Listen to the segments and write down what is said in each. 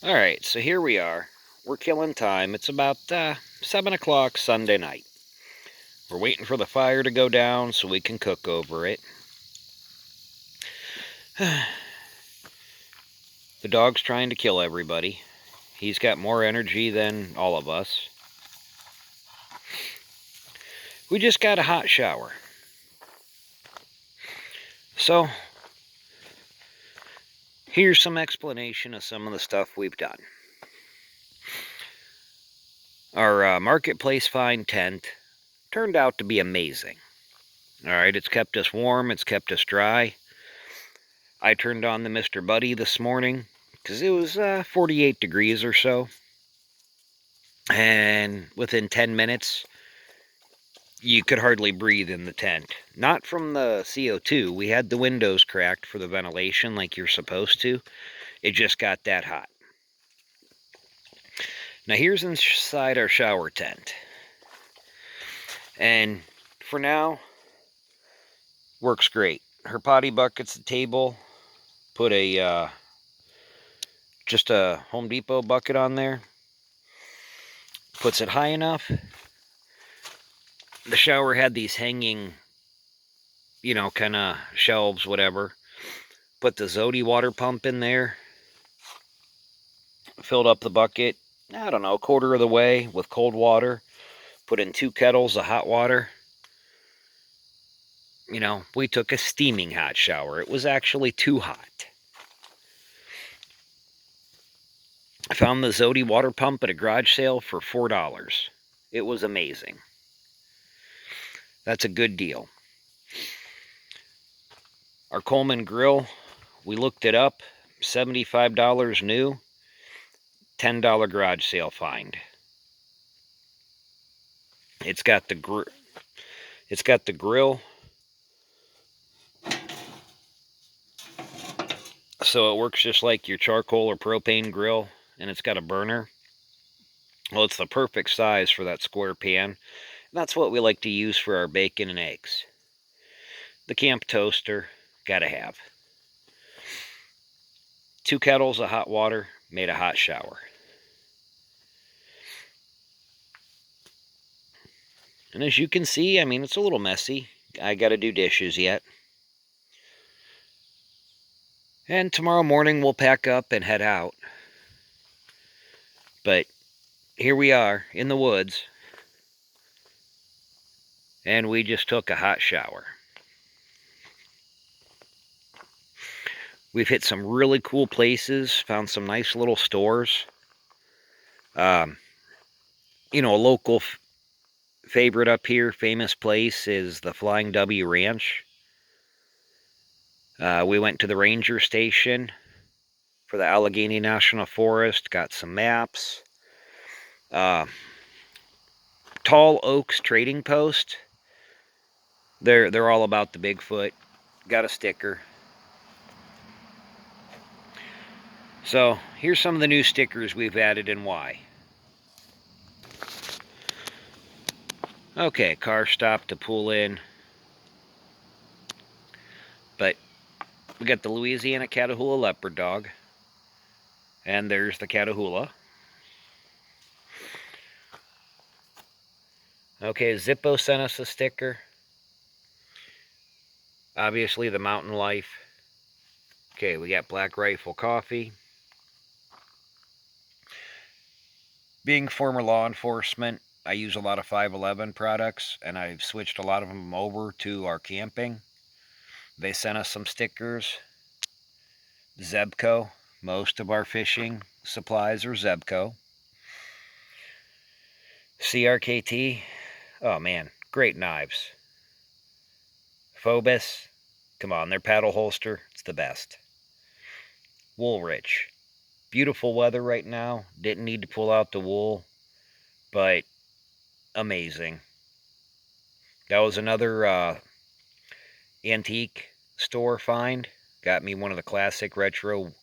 Alright, so here we are. We're killing time. It's about 7 o'clock Sunday night. We're waiting for the fire to go down so we can cook over it. The dog's trying to kill everybody. He's got more energy than all of us. We just got a hot shower. So, here's some explanation of some of the stuff we've done. Our marketplace find tent turned out to be amazing. Alright, it's kept us warm, it's kept us dry. I turned on the Mr. Buddy this morning because it was 48 degrees or so. And within 10 minutes, you could hardly breathe in the tent. Not from the CO2. We had the windows cracked for the ventilation like you're supposed to. It just got that hot. Now here's inside our shower tent. And for now, works great. Her potty bucket's the table. Put just a Home Depot bucket on there. Puts it high enough. The shower had these hanging, kind of shelves, whatever. Put the Zodi water pump in there. Filled up the bucket, I don't know, a quarter of the way with cold water. Put in 2 kettles of hot water. We took a steaming hot shower. It was actually too hot. I found the Zodi water pump at a garage sale for $4. It was amazing. That's a good deal. Our Coleman grill, we looked it up, $75 new, $10 garage sale find. It's got the grill, so it works just like your charcoal or propane grill, and it's got a burner. Well, it's the perfect size for that square pan. That's what we like to use for our bacon and eggs. The camp toaster, gotta have. 2 kettles of hot water, made a hot shower. And as you can see, it's a little messy. I gotta do dishes yet. And tomorrow morning we'll pack up and head out. But here we are in the woods. And we just took a hot shower. We've hit some really cool places, found some nice little stores. A local favorite up here, famous place, is the Flying W Ranch. We went to the ranger station for the Allegheny National Forest, got some maps. Tall Oaks Trading Post, they're all about the Bigfoot. Got a sticker. So here's some of the new stickers we've added and why. Okay, car stopped to pull in. But we got the Louisiana Catahoula leopard dog. And there's the Catahoula. Okay, Zippo sent us a sticker. Obviously the Mountain Life. Okay, we got Black Rifle Coffee. Being former law enforcement, I use a lot of 511 products, and I've switched a lot of them over to our camping. They sent us some stickers. Zebco. Most of our fishing supplies are Zebco. CRKT. Oh man, great knives. Phobos. Come on, their paddle holster. It's the best. Woolrich. Beautiful weather right now. Didn't need to pull out the wool, but amazing. That was another antique store find. Got me one of the classic retro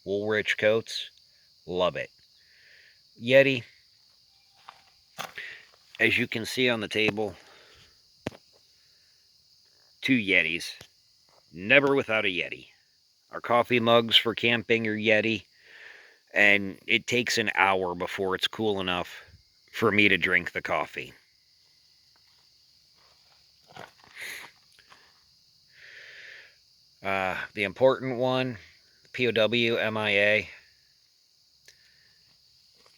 Woolrich coats. Love it. Yeti. As you can see on the table, 2 Yetis. Never without a Yeti. Our coffee mugs for camping are Yeti. And it takes an hour before it's cool enough for me to drink the coffee. The important one, POW, MIA,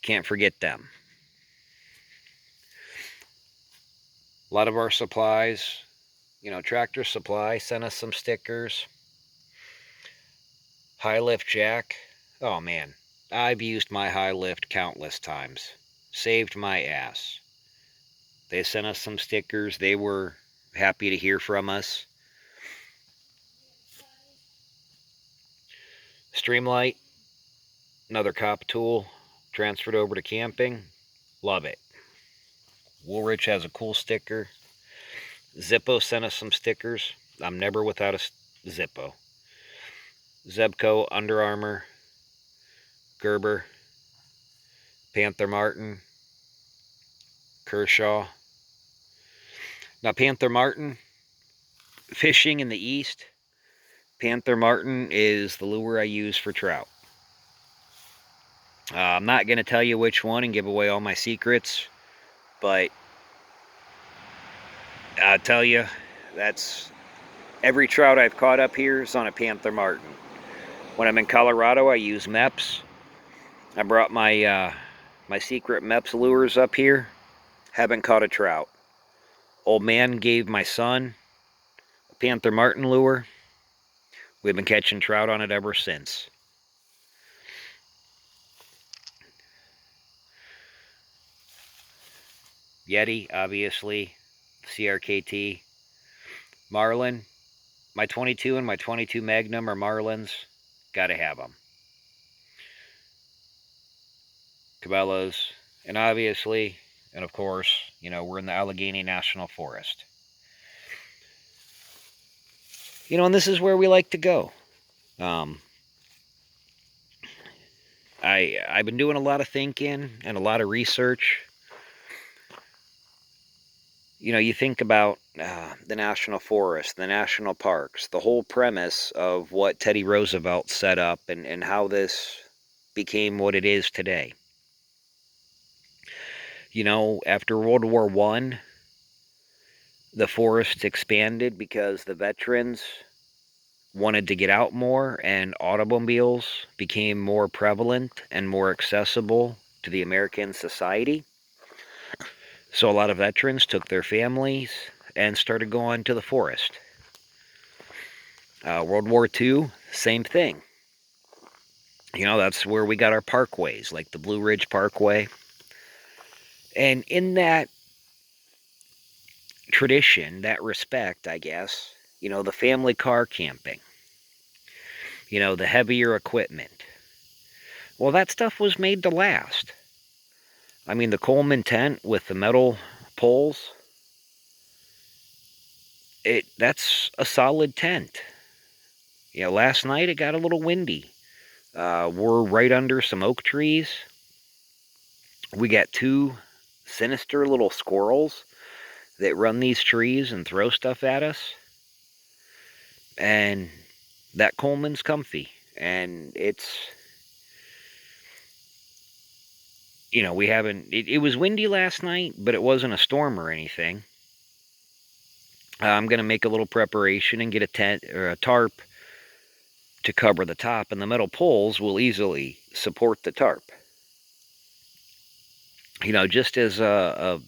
can't forget them. A lot of our supplies, Tractor Supply sent us some stickers. High Lift Jack, oh man, I've used my high lift countless times. Saved my ass. They sent us some stickers. They were happy to hear from us. Streamlight, another cop tool, transferred over to camping. Love it. Woolrich has a cool sticker. Zippo sent us some stickers. I'm never without a Zippo. Zebco, Under Armour, Gerber, Panther Martin, Kershaw. Now, Panther Martin, fishing in the east, Panther Martin is the lure I use for trout. I'm not going to tell you which one and give away all my secrets, but I'll tell you, that's every trout I've caught up here is on a Panther Martin. When I'm in Colorado, I use MEPS. I brought my secret MEPS lures up here. Haven't caught a trout. Old man gave my son a Panther Martin lure. We've been catching trout on it ever since. Yeti, obviously. CRKT. Marlin. My 22 and my 22 Magnum are Marlins. Gotta have them. Cabela's. And obviously, and of course, we're in the Allegheny National Forest. And this is where we like to go. I've been doing a lot of thinking and a lot of research. You think about the national forest, the national parks, the whole premise of what Teddy Roosevelt set up and how this became what it is today. After World War I, the forest expanded because the veterans wanted to get out more and automobiles became more prevalent and more accessible to the American society. So a lot of veterans took their families and started going to the forest. World War II, same thing. That's where we got our parkways, like the Blue Ridge Parkway. And in that tradition, that respect, I guess, the family car camping, the heavier equipment. Well, that stuff was made to last. I mean, the Coleman tent with the metal poles, that's a solid tent. Last night it got a little windy. We're right under some oak trees. We got two sinister little squirrels that run these trees and throw stuff at us. And that Coleman's comfy. And it's, we haven't, it was windy last night, but it wasn't a storm or anything. I'm going to make a little preparation and get a tent or a tarp to cover the top, and the metal poles will easily support the tarp. Just as a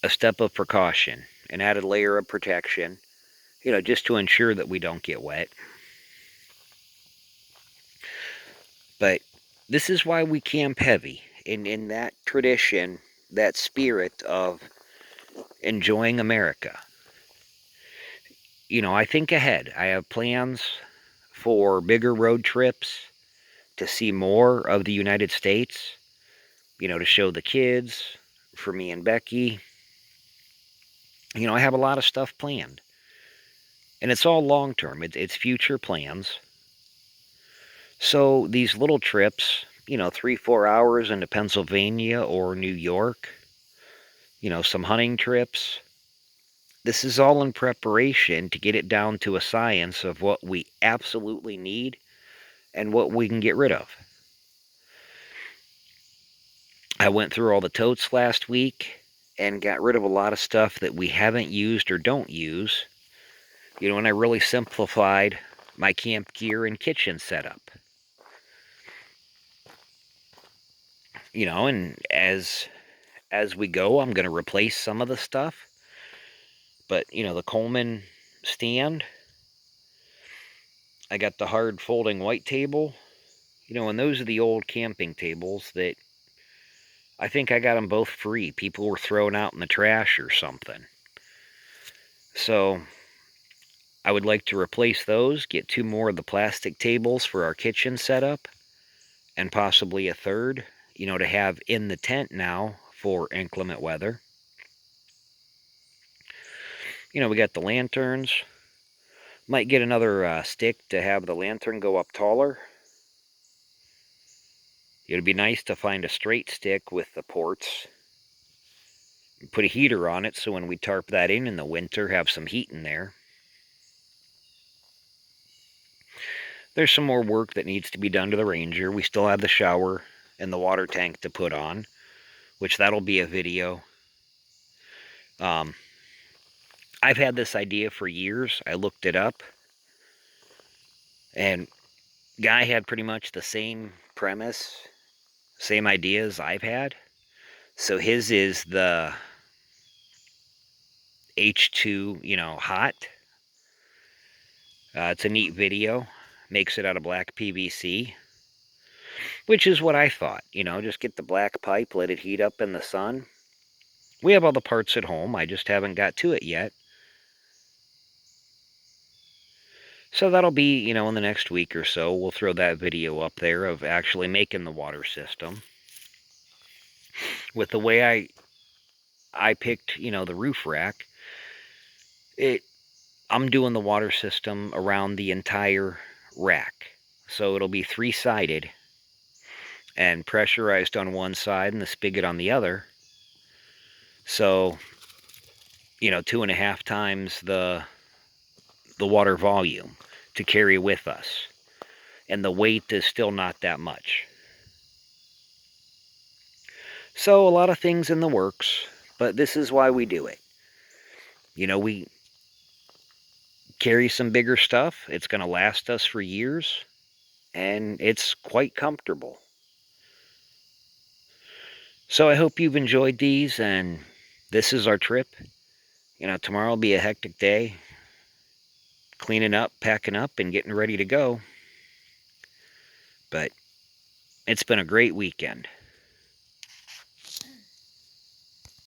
step of precaution, an added layer of protection, just to ensure that we don't get wet. But this is why we camp heavy, in that tradition, that spirit of enjoying America. I think ahead. I have plans for bigger road trips to see more of the United States, to show the kids, for me and Becky. I have a lot of stuff planned. And it's all long term, it's future plans. So these little trips, 3-4 hours into Pennsylvania or New York, some hunting trips. This is all in preparation to get it down to a science of what we absolutely need and what we can get rid of. I went through all the totes last week and got rid of a lot of stuff that we haven't used or don't use. And I really simplified my camp gear and kitchen setup. And as we go, I'm going to replace some of the stuff. But, the Coleman stand, I got the hard folding white table, and those are the old camping tables that I think I got them both free. People were throwing out in the trash or something. So I would like to replace those, get 2 more of the plastic tables for our kitchen setup, and possibly a third, to have in the tent now for inclement weather. We got the lanterns. Might get another stick to have the lantern go up taller. It'd be nice to find a straight stick with the ports. Put a heater on it so when we tarp that in the winter, have some heat in there. There's some more work that needs to be done to the Ranger. We still have the shower and the water tank to put on, which that'll be a video. I've had this idea for years. I looked it up, and guy had pretty much the same premise, same ideas I've had. So his is the H2, hot. It's a neat video. Makes it out of black PVC, which is what I thought. Just get the black pipe, let it heat up in the sun. We have all the parts at home. I just haven't got to it yet. So that'll be, in the next week or so, we'll throw that video up there of actually making the water system. With the way I picked, the roof rack, I'm doing the water system around the entire rack. So it'll be 3-sided and pressurized on one side and the spigot on the other. So, 2.5 times the water volume to carry with us. And the weight is still not that much. So a lot of things in the works, but this is why we do it. We carry some bigger stuff. It's going to last us for years, and it's quite comfortable. So I hope you've enjoyed these, and this is our trip. Tomorrow will be a hectic day. Cleaning up, packing up, and getting ready to go. But it's been a great weekend.